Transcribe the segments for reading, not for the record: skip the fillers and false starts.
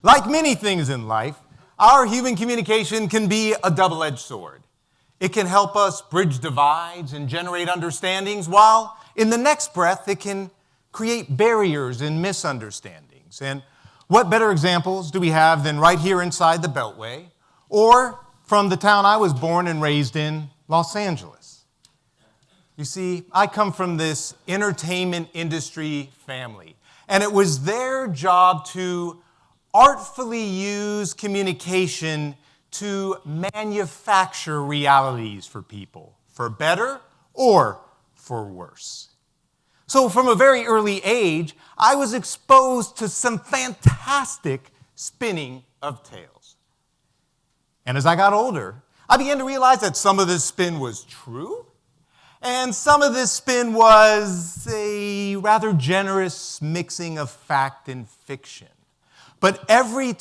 Like many things in life, our human communication can be a double-edged sword. It can help us bridge divides and generate understandings, while in the next breath, it can create barriers and misunderstandings. And what better examples do we have than right here inside the Beltway, or from the town I was born and raised in, Los Angeles? You see, I come from this entertainment industry family, and it was their job to artfully use communication to manufacture realities for people, for better or for worse. So from a very early age, I was exposed to some fantastic spinning of tales. And as I got older, I began to realize that some of this spin was true, and some of this spin was a rather generous mixing of fact and fiction. But every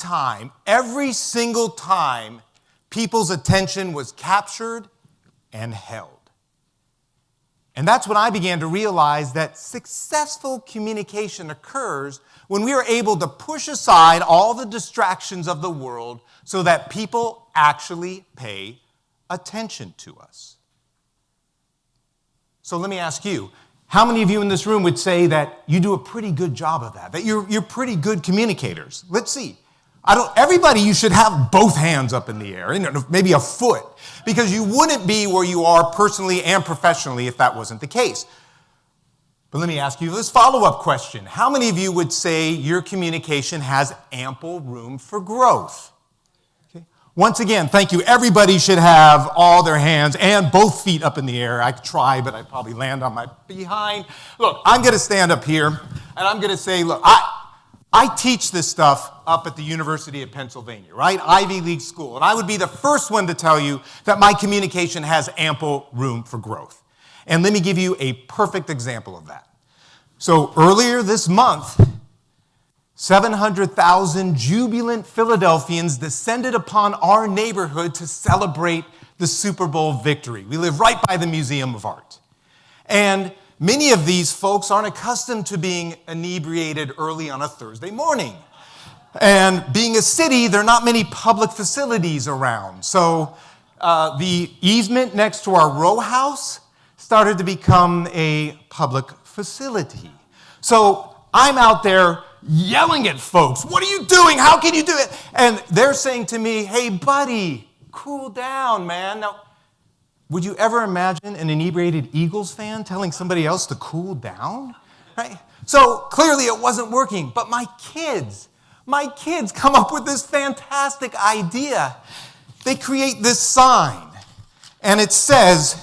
single time, people's attention was captured and held. And that's when I began to realize that successful communication occurs when we are able to push aside all the distractions of the world so that people actually pay attention to us. So let me ask you, how many of you in this room would say that you do a pretty good job of that you're pretty good communicators? Let's see. Everybody, you should have both hands up in the air, maybe a foot, because you wouldn't be where you are personally and professionally if that wasn't the case. But let me ask you this follow-up question. How many of you would say your communication has ample room for growth? Okay. Once again, thank you. Everybody should have all their hands and both feet up in the air. I could try, but I'd probably land on my behind. Look, I'm going to stand up here, and I'm going to say, look, I teach this stuff up at the University of Pennsylvania, right? Ivy League school. And I would be the first one to tell you that my communication has ample room for growth. And let me give you a perfect example of that. So earlier this month, 700,000 jubilant Philadelphians descended upon our neighborhood to celebrate the Super Bowl victory. We live right by the Museum of Art. And many of these folks aren't accustomed to being inebriated early on a Thursday morning. And being a city, there are not many public facilities around. So the easement next to our row house started to become a public facility. So I'm out there yelling at folks, "What are you doing? How can you do it?" And they're saying to me, "Hey, buddy, cool down, man." Now, would you ever imagine an inebriated Eagles fan telling somebody else to cool down? Right? So clearly it wasn't working. But my kids come up with this fantastic idea. They create this sign, and it says,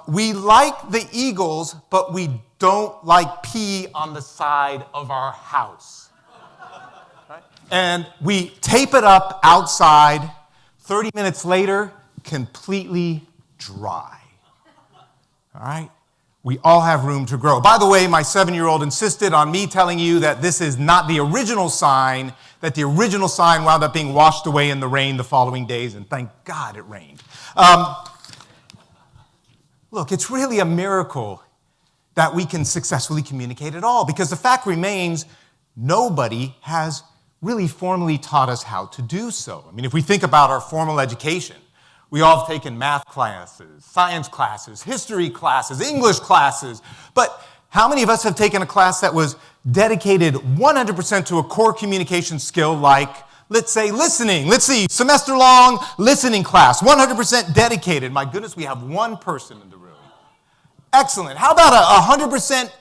"We like the Eagles, but we don't like pee on the side of our house." Right? And we tape it up outside. 30 minutes later, completely dry. All right? We all have room to grow. By the way, my 7-year-old insisted on me telling you that this is not the original sign, that the original sign wound up being washed away in the rain the following days, and thank God it rained. Look, it's really a miracle that we can successfully communicate at all, because the fact remains, nobody has really formally taught us how to do so. I mean, if we think about our formal education, we all have taken math classes, science classes, history classes, English classes, but how many of us have taken a class that was dedicated 100% to a core communication skill like, let's say, listening? Let's see, semester-long listening class, 100% dedicated. My goodness, we have one person in the room. Excellent. How about a 100%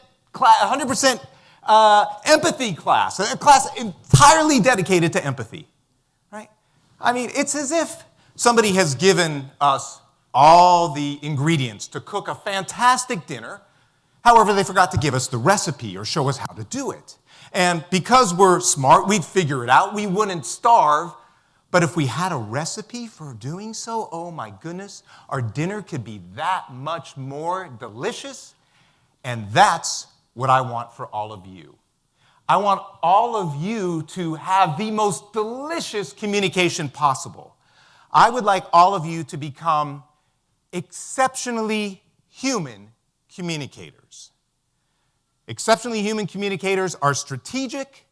empathy class, a class entirely dedicated to empathy, right? I mean, it's as if somebody has given us all the ingredients to cook a fantastic dinner. However, they forgot to give us the recipe or show us how to do it. And because we're smart, we'd figure it out. We wouldn't starve. But if we had a recipe for doing so, oh my goodness, our dinner could be that much more delicious. And that's what I want for all of you. I want all of you to have the most delicious communication possible. I would like all of you to become exceptionally human communicators. Exceptionally human communicators are strategic,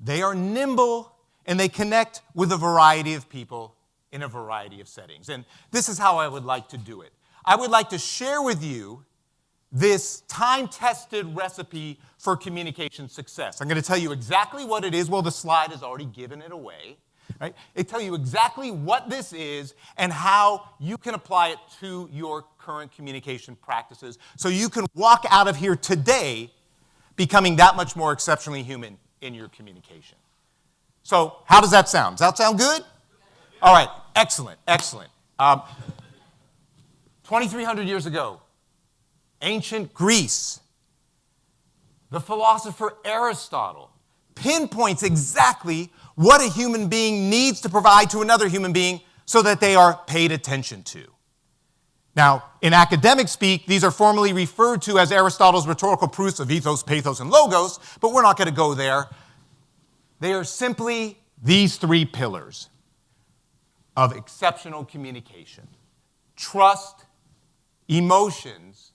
They are nimble, and they connect with a variety of people in a variety of settings. And this is how I would like to do it. I would like to share with you this time-tested recipe for communication success. I'm going to tell you exactly what it is. Well, the slide has already given it away. Right? It tells you exactly what this is and how you can apply it to your current communication practices so you can walk out of here today becoming that much more exceptionally human in your communication. So how does that sound? Does that sound good? All right, excellent, excellent. 2,300 years ago, ancient Greece, the philosopher Aristotle pinpoints exactly what a human being needs to provide to another human being so that they are paid attention to. Now, in academic speak, these are formally referred to as Aristotle's rhetorical proofs of ethos, pathos, and logos, but we're not going to go there. They are simply these three pillars of exceptional communication: trust, emotions,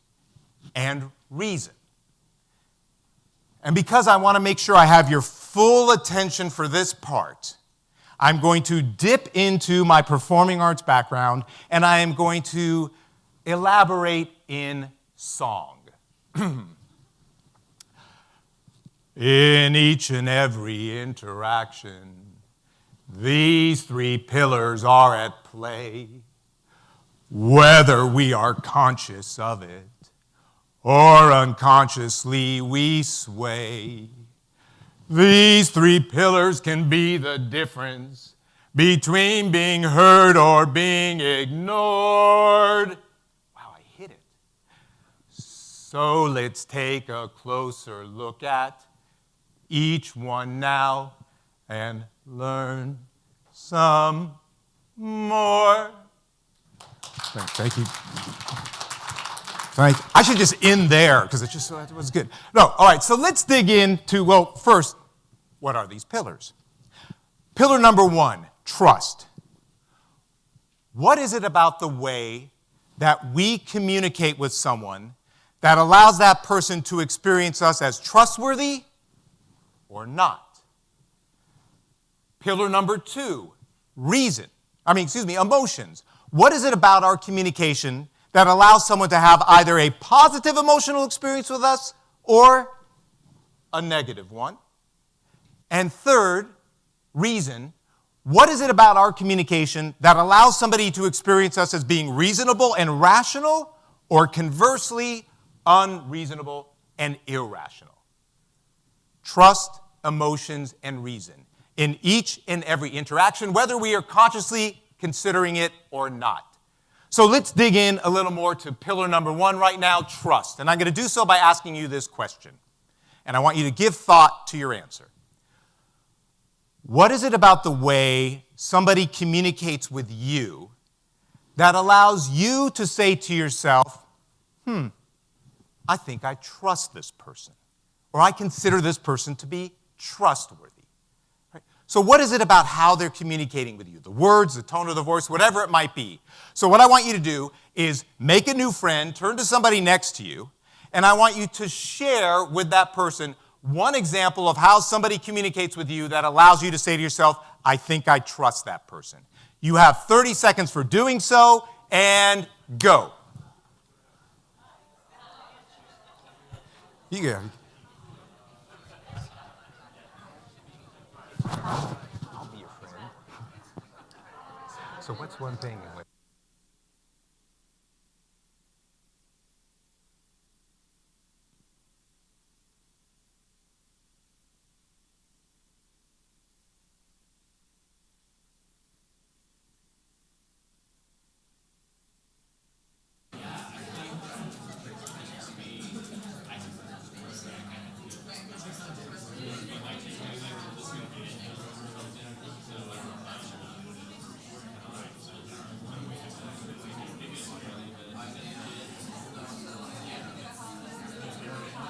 and reason. And because I want to make sure I have your full attention for this part, I'm going to dip into my performing arts background, and I am going to elaborate in song. In each and every interaction, these three pillars are at play, whether we are conscious of it or unconsciously we sway. These three pillars can be the difference between being heard or being ignored. Wow, I hit it. So let's take a closer look at each one now and learn some more. Thank you. I should just end there because it was good. No, all right, so let's dig into, well, first, what are these pillars? Pillar number one, trust. What is it about the way that we communicate with someone that allows that person to experience us as trustworthy or not? Pillar number two, emotions. What is it about our communication that allows someone to have either a positive emotional experience with us or a negative one? And third, reason. What is it about our communication that allows somebody to experience us as being reasonable and rational, or conversely, unreasonable and irrational? Trust, emotions, and reason in each and every interaction, whether we are consciously considering it or not. So let's dig in a little more to pillar number one right now, trust. And I'm going to do so by asking you this question. And I want you to give thought to your answer. What is it about the way somebody communicates with you that allows you to say to yourself, I think I trust this person, or I consider this person to be trustworthy? Right? So what is it about how they're communicating with you? The words, the tone of the voice, whatever it might be. So what I want you to do is make a new friend, turn to somebody next to you, and I want you to share with that person one example of how somebody communicates with you that allows you to say to yourself, I think I trust that person. You have 30 seconds for doing so, and go. You go. I'll be your friend. So what's one thing?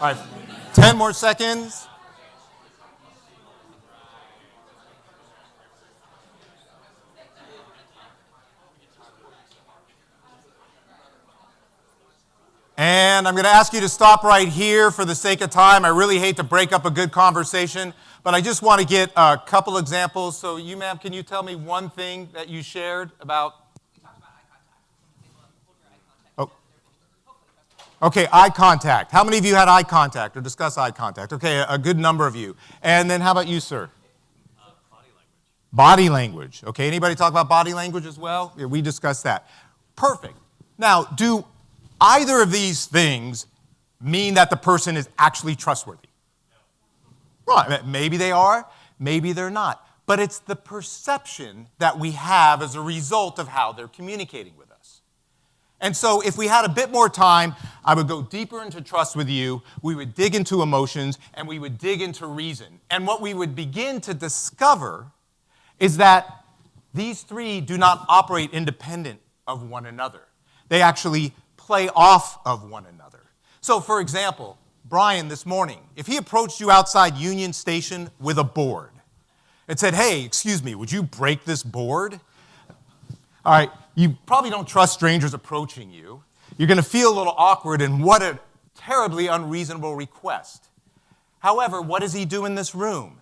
All right, 10 more seconds. And And I'm going to ask you to stop right here for the sake of time. I really hate to break up a good conversation, but I just want to get a couple examples. So you, ma'am, can you tell me one thing that you shared about? Oh. Okay, eye contact. How many of you had eye contact or discuss eye contact? Okay, a good number of you. And then how about you, sir? Body language. Body language. Okay, anybody talk about body language as well? Yeah, we discussed that. Perfect. Now, do either of these things mean that the person is actually trustworthy? No. Well, maybe they are, maybe they're not. But it's the perception that we have as a result of how they're communicating with us. And so if we had a bit more time, I would go deeper into trust with you, we would dig into emotions, and we would dig into reason. And what we would begin to discover is that these three do not operate independent of one another. They actually play off of one another. So, for example, Brian this morning, if he approached you outside Union Station with a board and said, hey, excuse me, would you break this board? All right, you probably don't trust strangers approaching you. You're going to feel a little awkward, and what a terribly unreasonable request. However, what does he do in this room?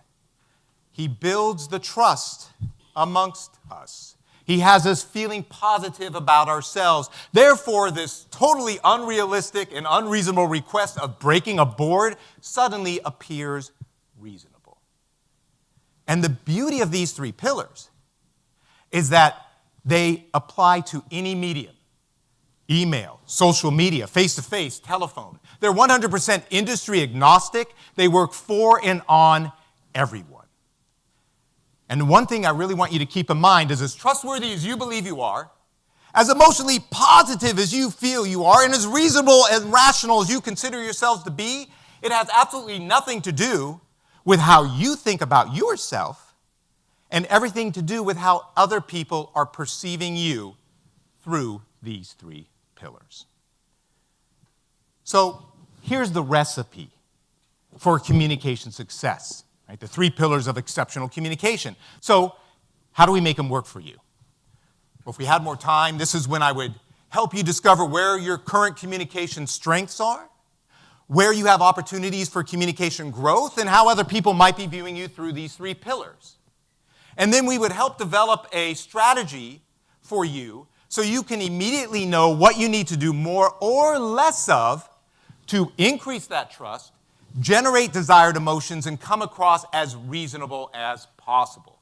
He builds the trust amongst us. He has us feeling positive about ourselves. Therefore, this totally unrealistic and unreasonable request of breaking a board suddenly appears reasonable. And the beauty of these three pillars is that they apply to any medium: email, social media, face-to-face, telephone. They're 100% industry agnostic. They work for and on everyone. And one thing I really want you to keep in mind is, as trustworthy as you believe you are, as emotionally positive as you feel you are, and as reasonable and rational as you consider yourselves to be, it has absolutely nothing to do with how you think about yourself and everything to do with how other people are perceiving you through these three pillars. So here's the recipe for communication success. Right, the three pillars of exceptional communication. So how do we make them work for you? Well, if we had more time, this is when I would help you discover where your current communication strengths are, where you have opportunities for communication growth, and how other people might be viewing you through these three pillars. And then we would help develop a strategy for you so you can immediately know what you need to do more or less of to increase that trust, generate desired emotions, and come across as reasonable as possible.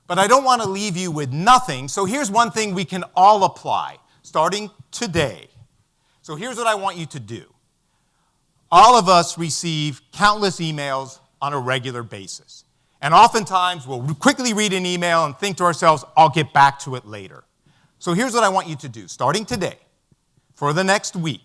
But I don't want to leave you with nothing, so here's one thing we can all apply, starting today. So here's what I want you to do. All of us receive countless emails on a regular basis. And oftentimes, we'll quickly read an email and think to ourselves, I'll get back to it later. So here's what I want you to do. Starting today, for the next week,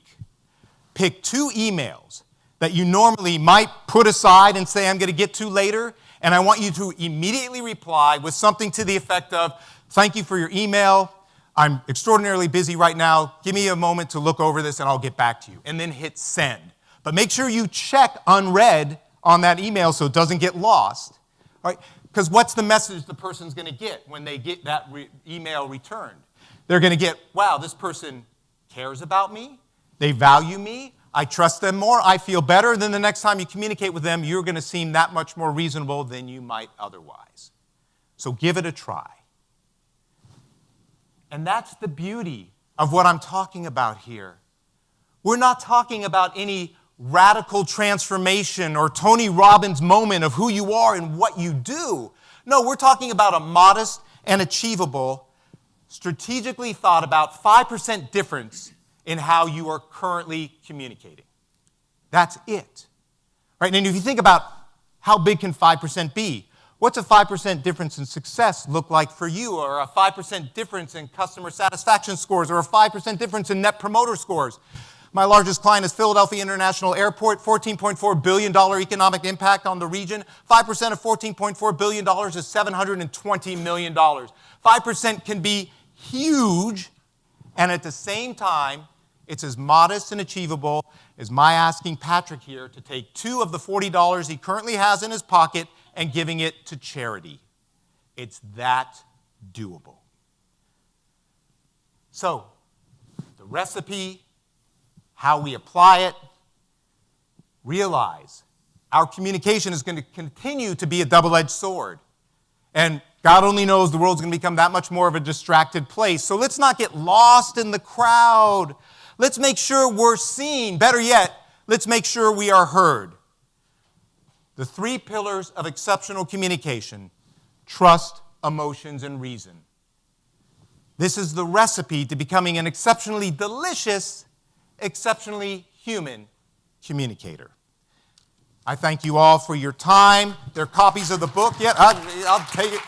pick 2 emails that you normally might put aside and say, I'm going to get to later, and I want you to immediately reply with something to the effect of, thank you for your email. I'm extraordinarily busy right now. Give me a moment to look over this, and I'll get back to you. And then hit send. But make sure you check unread on that email so it doesn't get lost. Right? Because what's the message the person's going to get when they get that email returned? They're going to get, wow, this person cares about me. They value me. I trust them more. I feel better. Then the next time you communicate with them, you're going to seem that much more reasonable than you might otherwise. So give it a try. And that's the beauty of what I'm talking about here. We're not talking about any radical transformation or Tony Robbins moment of who you are and what you do. No, we're talking about a modest and achievable, strategically thought about 5% difference in how you are currently communicating. That's it. Right? And if you think about how big can 5% be, what's a 5% difference in success look like for you, or a 5% difference in customer satisfaction scores, or a 5% difference in net promoter scores? My largest client is Philadelphia International Airport, $14.4 billion economic impact on the region. 5% of $14.4 billion is $720 million. 5% can be huge, and at the same time, it's as modest and achievable as my asking Patrick here to take 2 of the $40 he currently has in his pocket and giving it to charity. It's that doable. So, the recipe how we apply it, realize our communication is going to continue to be a double-edged sword. And God only knows the world's going to become that much more of a distracted place. So let's not get lost in the crowd. Let's make sure we're seen. Better yet, let's make sure we are heard. The 3 pillars of exceptional communication: trust, emotions, and reason. This is the recipe to becoming an exceptionally delicious, exceptionally human communicator. I thank you all for your time. There are copies of the book. Yeah, I'll take it.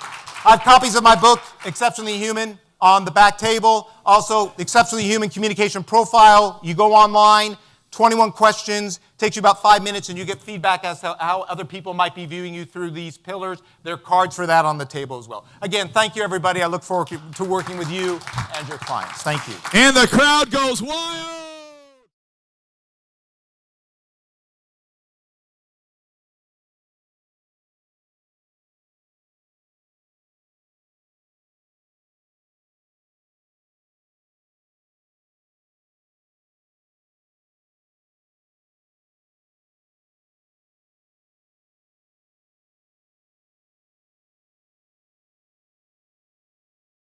I have copies of my book, Exceptionally Human, on the back table. Also, Exceptionally Human Communication Profile. You go online, 21 questions, takes you about 5 minutes, and you get feedback as to how other people might be viewing you through these pillars. There are cards for that on the table as well. Again, thank you, everybody. I look forward to working with you and your clients. Thank you. And the crowd goes wild.